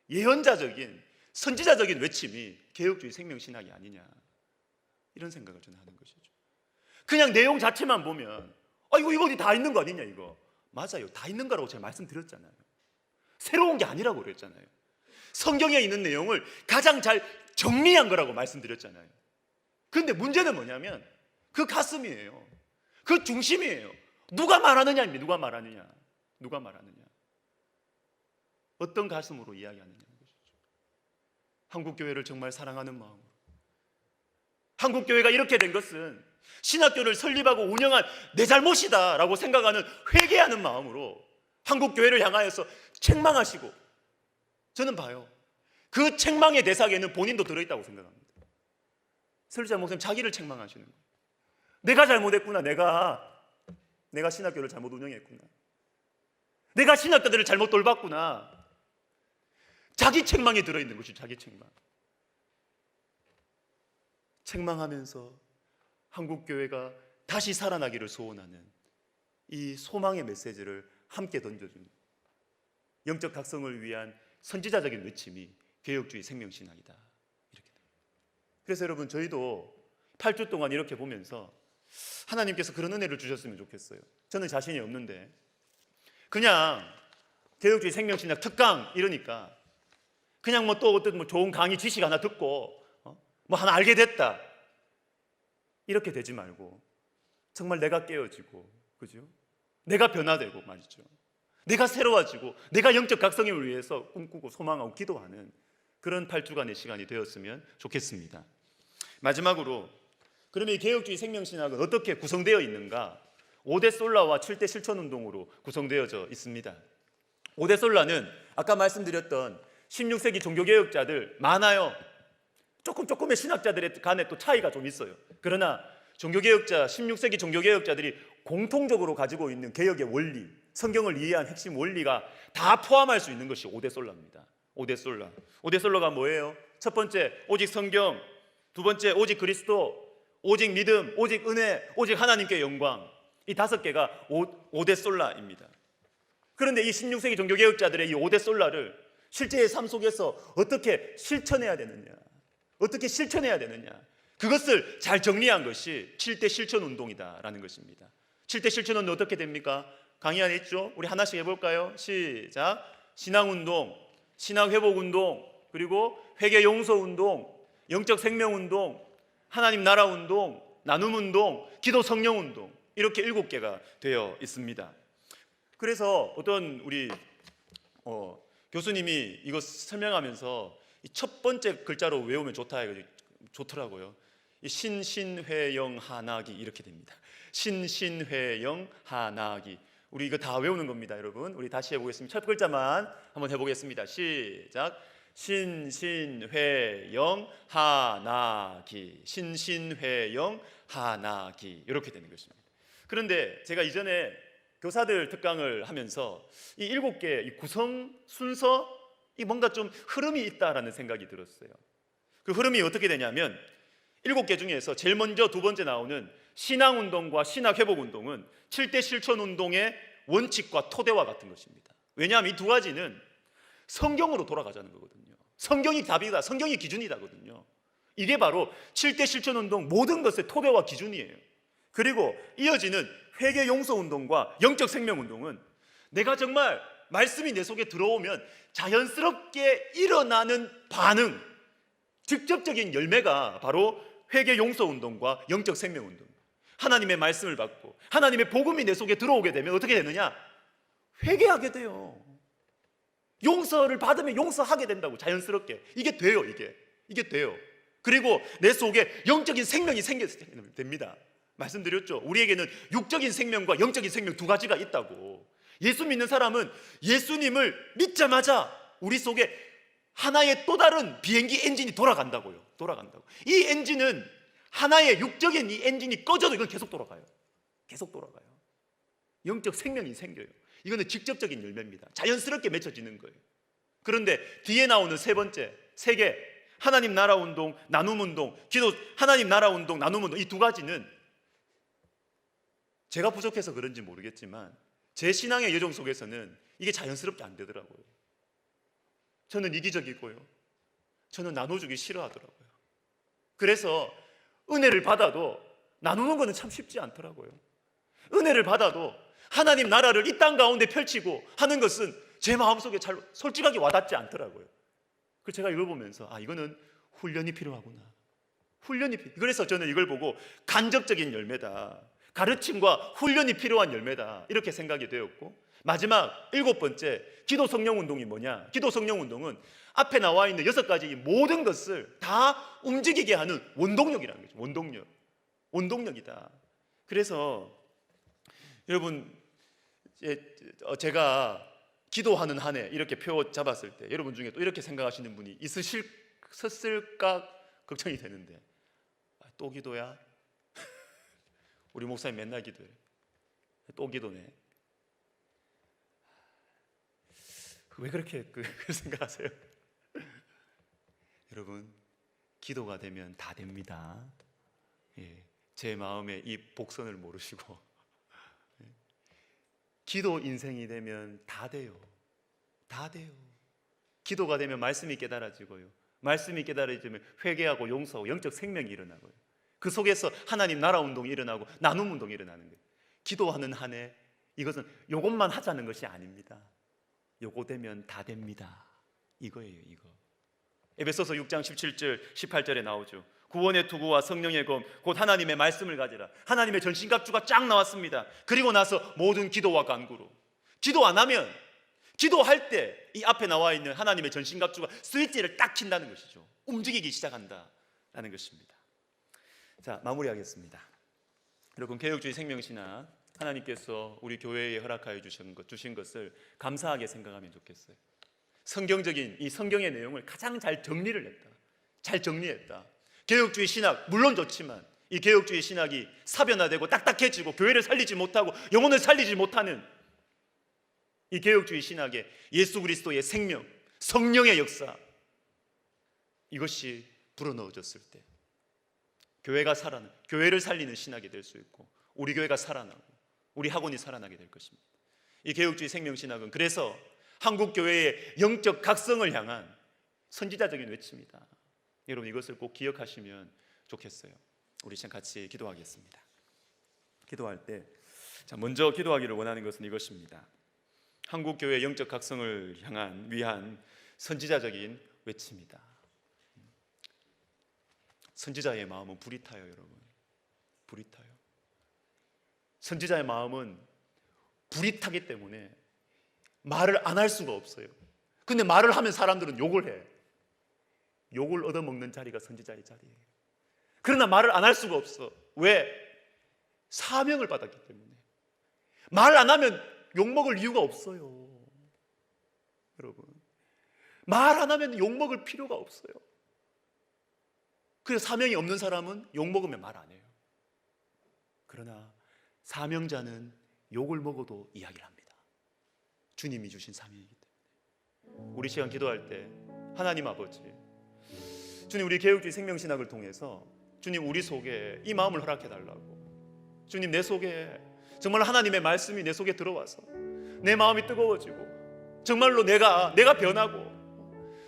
예언자적인, 선지자적인 외침이 개혁주의 생명신학이 아니냐, 이런 생각을 저는 하는 것이죠. 그냥 내용 자체만 보면 이거 어디 다 있는 거 아니냐, 이거. 맞아요, 다 있는 거라고 제가 말씀드렸잖아요. 새로운 게 아니라고 그랬잖아요. 성경에 있는 내용을 가장 잘 정리한 거라고 말씀드렸잖아요. 그런데 문제는 뭐냐면 그 가슴이에요. 그 중심이에요. 누가 말하느냐입니다. 누가 말하느냐. 누가 말하느냐. 어떤 가슴으로 이야기하느냐는 것이죠. 한국교회를 정말 사랑하는 마음으로. 한국교회가 이렇게 된 것은 신학교를 설립하고 운영한 내 잘못이다 라고 생각하는, 회개하는 마음으로 한국교회를 향하여서 책망하시고, 저는 봐요, 그 책망의 대상에는 본인도 들어있다고 생각합니다. 설자 목사님 자기를 책망하시는 거예요. 내가 잘못했구나. 내가 신학교를 잘못 운영했구나. 내가 신학자들을 잘못 돌봤구나. 자기 책망에 들어있는 것이 자기 책망. 책망하면서 한국교회가 다시 살아나기를 소원하는 이 소망의 메시지를 함께 던져주는 영적 각성을 위한 선지자적인 외침이 개혁주의 생명신학이다, 이렇게 됩니다. 그래서 여러분, 저희도 8주 동안 이렇게 보면서 하나님께서 그런 은혜를 주셨으면 좋겠어요. 저는 자신이 없는데 그냥 개혁주의 생명신학 특강 이러니까 그냥 또 어떤 좋은 강의 지식 하나 듣고 하나 알게 됐다, 이렇게 되지 말고 정말 내가 깨어지고, 그죠? 내가 변화되고 말이죠. 내가 새로워지고 내가 영적 각성을 위해서 꿈꾸고 소망하고 기도하는 그런 8주간의 시간이 되었으면 좋겠습니다. 마지막으로, 그러면 이 개혁주의 생명신학은 어떻게 구성되어 있는가? 5대 솔라와 7대 실천운동으로 구성되어져 있습니다. 5대 솔라는 아까 말씀드렸던 16세기 종교개혁자들 많아요. 조금의 신학자들의 간에 또 차이가 좀 있어요. 그러나 16세기 종교개혁자들이 공통적으로 가지고 있는 개혁의 원리, 성경을 이해한 핵심 원리가 다 포함할 수 있는 것이 5대 솔라입니다. 5대 솔라. 5대 솔라가 뭐예요? 첫 번째, 오직 성경. 두 번째, 오직 그리스도. 오직 믿음, 오직 은혜, 오직 하나님께 영광. 이 5개가 5대 솔라입니다. 그런데 이 16세기 종교개혁자들의 이 5대 솔라를 실제의 삶 속에서 어떻게 실천해야 되느냐, 어떻게 실천해야 되느냐, 그것을 잘 정리한 것이 7대 실천운동이다라는 것입니다. 7대 실천운동 어떻게 됩니까? 강의 안에 있죠? 우리 하나씩 해볼까요? 시작. 신앙운동, 신앙회복운동, 그리고 회개용서운동, 영적생명운동, 하나님 나라운동, 나눔운동, 기도성령운동, 이렇게 7개가 되어 있습니다. 그래서 어떤 우리 교수님이 이거 설명하면서 이 첫 번째 글자로 외우면 좋더라고요. 신신회영하나기, 이렇게 됩니다. 신신회영하나기. 우리 이거 다 외우는 겁니다, 여러분. 우리 다시 해보겠습니다. 첫 글자만 한번 해보겠습니다. 시작. 신신회영하나기, 신신회영하나기, 이렇게 되는 것입니다. 그런데 제가 이전에 교사들 특강을 하면서 이 7개 이 구성 순서, 이 뭔가 좀 흐름이 있다라는 생각이 들었어요. 그 흐름이 어떻게 되냐면 7개 중에서 제일 먼저 두 번째 나오는 신앙운동과 신학회복운동은 7대 실천운동의 원칙과 토대와 같은 것입니다. 왜냐하면 이 두 가지는 성경으로 돌아가자는 거거든요. 성경이 답이다, 성경이 기준이다거든요. 이게 바로 7대 실천운동 모든 것의 토대와 기준이에요. 그리고 이어지는 회개 용서 운동과 영적 생명 운동은 내가 정말 말씀이 내 속에 들어오면 자연스럽게 일어나는 반응, 직접적인 열매가 바로 회개 용서 운동과 영적 생명 운동. 하나님의 말씀을 받고 하나님의 복음이 내 속에 들어오게 되면 어떻게 되느냐? 회개하게 돼요. 용서를 받으면 용서하게 된다고, 자연스럽게. 이게 돼요. 이게 돼요. 그리고 내 속에 영적인 생명이 생기게 됩니다. 말씀드렸죠. 우리에게는 육적인 생명과 영적인 생명 두 가지가 있다고. 예수 믿는 사람은 예수님을 믿자마자 우리 속에 하나의 또 다른 비행기 엔진이 돌아간다고요. 이 엔진은 하나의 육적인 이 엔진이 꺼져도 이건 계속 돌아가요. 영적 생명이 생겨요. 이거는 직접적인 열매입니다. 자연스럽게 맺혀지는 거예요. 그런데 뒤에 나오는 세 번째, 세 개, 하나님 나라 운동, 나눔 운동, 기도, 하나님 나라 운동, 나눔 운동, 이 두 가지는 제가 부족해서 그런지 모르겠지만 제 신앙의 여정 속에서는 이게 자연스럽게 안 되더라고요. 저는 이기적이고요. 저는 나눠주기 싫어하더라고요. 그래서 은혜를 받아도 나누는 거는 참 쉽지 않더라고요. 은혜를 받아도 하나님 나라를 이 땅 가운데 펼치고 하는 것은 제 마음속에 잘 솔직하게 와닿지 않더라고요. 그래서 제가 이걸 보면서 이거는 훈련이 필요하구나. 그래서 저는 이걸 보고 간접적인 열매다, 가르침과 훈련이 필요한 열매다, 이렇게 생각이 되었고, 마지막 7번째, 기도 성령 운동이 뭐냐? 기도 성령 운동은 앞에 나와 있는 6가지 모든 것을 다 움직이게 하는 원동력이라는 거죠. 원동력이다. 그래서 여러분, 제가 기도하는 한 해 이렇게 표 잡았을 때 여러분 중에 또 이렇게 생각하시는 분이 있으실까 걱정이 되는데, 또 기도야? 우리 목사님 맨날 기도해. 또 기도네. 왜 그렇게 생각하세요? 여러분, 기도가 되면 다 됩니다. 제 마음에 이 복선을 모르시고 기도 인생이 되면 다 돼요. 기도가 되면 말씀이 깨달아지고요. 말씀이 깨달아지면 회개하고 용서하고 영적 생명이 일어나고요. 그 속에서 하나님 나라 운동이 일어나고 나눔 운동이 일어나는 거예요. 기도하는 한 해, 이것은 요것만 하자는 것이 아닙니다. 요거 되면 다 됩니다. 이거예요. 에베소서 6장 17절 18절에 나오죠. 구원의 투구와 성령의 검 곧 하나님의 말씀을 가지라. 하나님의 전신갑주가 쫙 나왔습니다. 그리고 나서 모든 기도와 간구로. 기도 안 하면, 기도할 때 이 앞에 나와 있는 하나님의 전신갑주가 스위치를 딱 킨다는 것이죠. 움직이기 시작한다라는 것입니다. 자, 마무리하겠습니다. 여러분, 개혁주의 생명신학, 하나님께서 우리 교회에 허락하여 주신 것을 감사하게 생각하면 좋겠어요. 성경적인 이 성경의 내용을 가장 잘 정리했다. 개혁주의 신학 물론 좋지만 이 개혁주의 신학이 사변화되고 딱딱해지고 교회를 살리지 못하고 영혼을 살리지 못하는 이 개혁주의 신학의 예수 그리스도의 생명, 성령의 역사, 이것이 불어넣어졌을 때 교회가 교회를 살리는 신학이 될 수 있고 우리 교회가 살아나고 우리 학원이 살아나게 될 것입니다. 이 개혁주의 생명신학은 그래서 한국 교회의 영적 각성을 향한 선지자적인 외침이다. 여러분, 이것을 꼭 기억하시면 좋겠어요. 우리 지금 같이 기도하겠습니다. 기도할 때 먼저 기도하기를 원하는 것은 이것입니다. 한국 교회의 영적 각성을 위한 선지자적인 외침이다. 선지자의 마음은 불이 타요, 여러분. 불이 타요. 선지자의 마음은 불이 타기 때문에 말을 안 할 수가 없어요. 근데 말을 하면 사람들은 욕을 해. 욕을 얻어먹는 자리가 선지자의 자리예요. 그러나 말을 안 할 수가 없어. 왜? 사명을 받았기 때문에. 말 안 하면 욕먹을 이유가 없어요. 여러분, 말 안 하면 욕먹을 필요가 없어요. 그래서 사명이 없는 사람은 욕먹으면 말 안 해요. 그러나 사명자는 욕을 먹어도 이야기를 합니다. 주님이 주신 사명이기 때문에. 우리 시간 기도할 때 하나님 아버지, 주님, 우리 개혁주의 생명신학을 통해서 주님, 우리 속에 이 마음을 허락해 달라고. 주님, 내 속에 정말 하나님의 말씀이 내 속에 들어와서 내 마음이 뜨거워지고 정말로 내가 변하고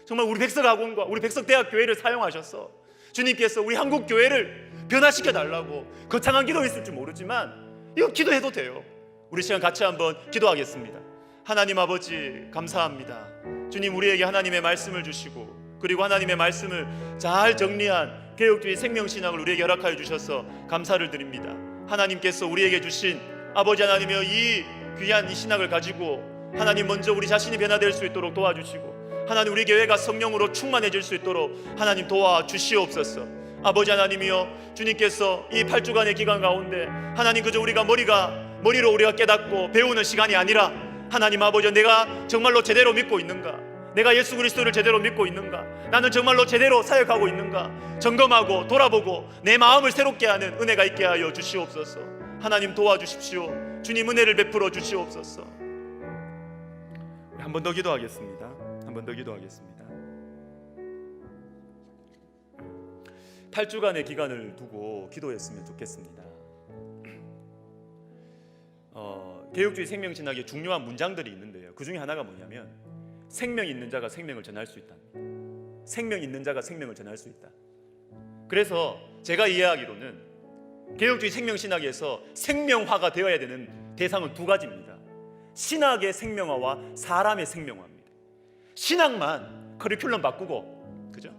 정말 우리 백석학원과 우리 백석대학교회를 사용하셔서 주님께서 우리 한국 교회를 변화시켜 달라고 거창한 기도 있을지 모르지만 이거 기도해도 돼요. 우리 시간 같이 한번 기도하겠습니다. 하나님 아버지 감사합니다. 주님, 우리에게 하나님의 말씀을 주시고 그리고 하나님의 말씀을 잘 정리한 개혁주의 생명신학을 우리에게 허락하여 주셔서 감사를 드립니다. 하나님께서 우리에게 주신 아버지 하나님이여, 이 귀한 이 신학을 가지고 하나님 먼저 우리 자신이 변화될 수 있도록 도와주시고, 하나님 우리 교회가 성령으로 충만해질 수 있도록 하나님 도와주시옵소서. 아버지 하나님이여, 주님께서 이 8주간의 기간 가운데 하나님 그저 우리가 머리로 우리가 깨닫고 배우는 시간이 아니라, 하나님 아버지, 내가 정말로 제대로 믿고 있는가, 내가 예수 그리스도를 제대로 믿고 있는가, 나는 정말로 제대로 사역하고 있는가 점검하고 돌아보고 내 마음을 새롭게 하는 은혜가 있게 하여 주시옵소서. 하나님 도와주십시오. 주님 은혜를 베풀어 주시옵소서. 한 번 더 기도하겠습니다. 한 번 더 기도하겠습니다. 8주간의 기간을 두고 기도했으면 좋겠습니다. 개혁주의 생명신학에 중요한 문장들이 있는데요, 그 중에 하나가 뭐냐면 생명 있는 자가 생명을 전할 수 있다. 생명 있는 자가 생명을 전할 수 있다. 그래서 제가 이해하기로는 개혁주의 생명신학에서 생명화가 되어야 되는 대상은 두 가지입니다. 신학의 생명화와 사람의 생명화입니다. 신학만 커리큘럼 바꾸고, 그죠?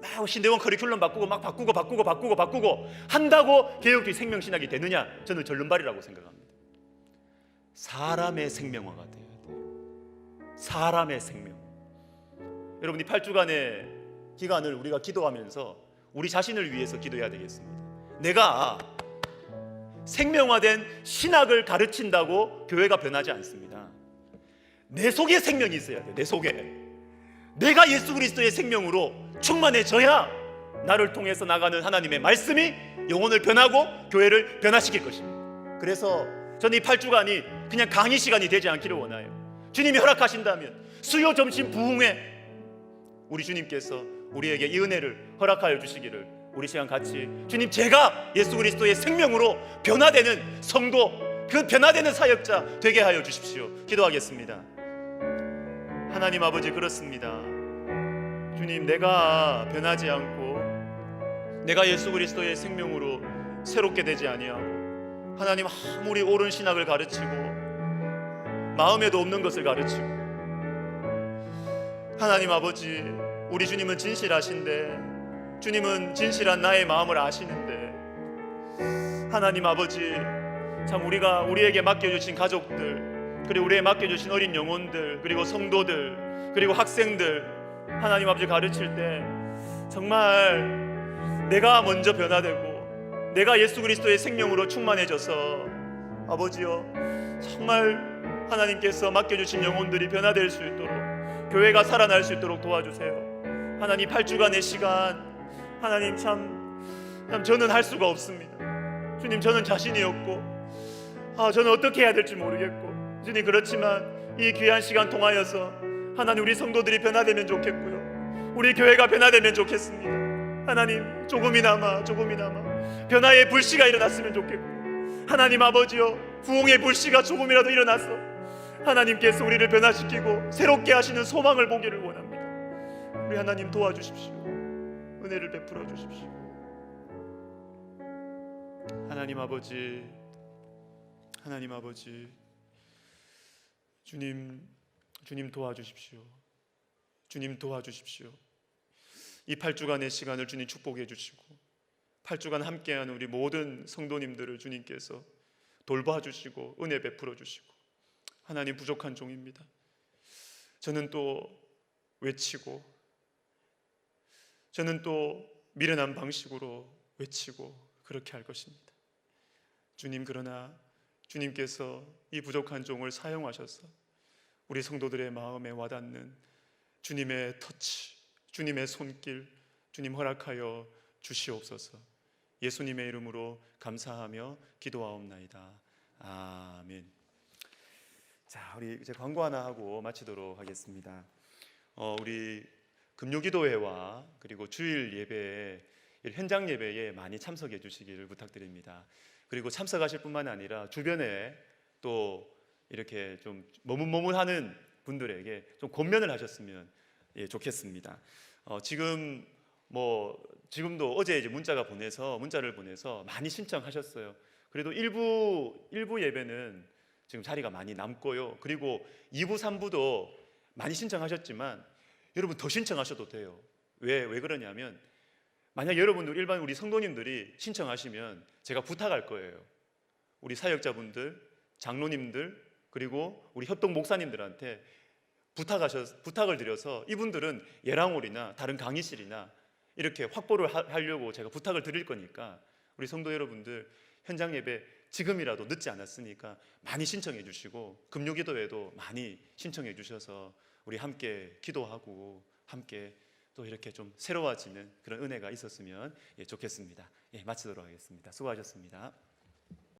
막 신대원 커리큘럼 바꾸고 막 바꾸고 한다고 개혁주의 생명신학이 되느냐? 저는 절름발이라고 생각합니다. 사람의 생명화가 돼야 돼요. 사람의 생명. 여러분, 이 8주간의 기간을 우리가 기도하면서 우리 자신을 위해서 기도해야 되겠습니다. 내가 생명화된 신학을 가르친다고 교회가 변하지 않습니다. 내 속에 생명이 있어야 돼요. 내 속에 내가 예수 그리스도의 생명으로 충만해져야 나를 통해서 나가는 하나님의 말씀이 영혼을 변하고 교회를 변화시킬 것입니다. 그래서 저는 이 8주간이 그냥 강의 시간이 되지 않기를 원해요. 주님이 허락하신다면 수요 점심 부흥회 우리 주님께서 우리에게 이 은혜를 허락하여 주시기를 우리 시간 같이, 주님, 제가 예수 그리스도의 생명으로 변화되는 성도, 그 변화되는 사역자 되게 하여 주십시오. 기도하겠습니다. 하나님 아버지, 그렇습니다. 주님, 내가 변하지 않고 내가 예수 그리스도의 생명으로 새롭게 되지 아니하고, 하나님 아무리 옳은 신학을 가르치고 마음에도 없는 것을 가르치고, 하나님 아버지, 우리 주님은 진실하신데, 주님은 진실한 나의 마음을 아시는데, 하나님 아버지, 참 우리에게 맡겨주신 가족들, 그리고 우리에게 맡겨주신 어린 영혼들, 그리고 성도들, 그리고 학생들, 하나님 아버지 가르칠 때 정말 내가 먼저 변화되고 내가 예수 그리스도의 생명으로 충만해져서, 아버지여, 정말 하나님께서 맡겨주신 영혼들이 변화될 수 있도록, 교회가 살아날 수 있도록 도와주세요. 하나님, 8주간의 시간, 하나님 참 저는 할 수가 없습니다. 주님, 저는 자신이 없고 저는 어떻게 해야 될지 모르겠고, 주님, 그렇지만 이 귀한 시간 통하여서 하나님 우리 성도들이 변화되면 좋겠고요, 우리 교회가 변화되면 좋겠습니다. 하나님, 조금이나마 변화의 불씨가 일어났으면 좋겠고, 하나님 아버지여, 부흥의 불씨가 조금이라도 일어나서 하나님께서 우리를 변화시키고 새롭게 하시는 소망을 보기를 원합니다. 우리 하나님 도와주십시오. 은혜를 베풀어 주십시오. 하나님 아버지, 하나님 아버지, 주님 도와주십시오. 주님 도와주십시오. 이 8주간의 시간을 주님 축복해 주시고, 8주간 함께한 우리 모든 성도님들을 주님께서 돌봐주시고 은혜 베풀어 주시고, 하나님, 부족한 종입니다. 저는 또 외치고, 저는 또 미련한 방식으로 외치고 그렇게 할 것입니다. 주님, 그러나 주님께서 이 부족한 종을 사용하셔서 우리 성도들의 마음에 와닿는 주님의 터치, 주님의 손길, 주님 허락하여 주시옵소서. 예수님의 이름으로 감사하며 기도하옵나이다. 아멘. 자, 우리 이제 광고 하나 하고 마치도록 하겠습니다. 우리 금요기도회와 그리고 주일 예배에, 현장 예배에 많이 참석해 주시기를 부탁드립니다. 그리고 참석하실 뿐만 아니라 주변에 또 이렇게 좀 머뭇머뭇하는 분들에게 좀 권면을 하셨으면 좋겠습니다. 지금 뭐 지금도 어제 이제 문자를 보내서 많이 신청하셨어요. 그래도 일부 예배는 지금 자리가 많이 남고요. 그리고 2부, 3부도 많이 신청하셨지만 여러분 더 신청하셔도 돼요. 왜 그러냐면 만약 여러분들 일반 우리 성도님들이 신청하시면 제가 부탁할 거예요. 우리 사역자분들, 장로님들, 그리고 우리 협동 목사님들한테 부탁을 드려서 이분들은 예랑홀이나 다른 강의실이나 이렇게 확보를 하려고 제가 부탁을 드릴 거니까 우리 성도 여러분들 현장 예배 지금이라도 늦지 않았으니까 많이 신청해 주시고 금요기도에도 많이 신청해 주셔서 우리 함께 기도하고 함께 또 이렇게 좀 새로워지는 그런 은혜가 있었으면 좋겠습니다. 마치도록 하겠습니다. 수고하셨습니다.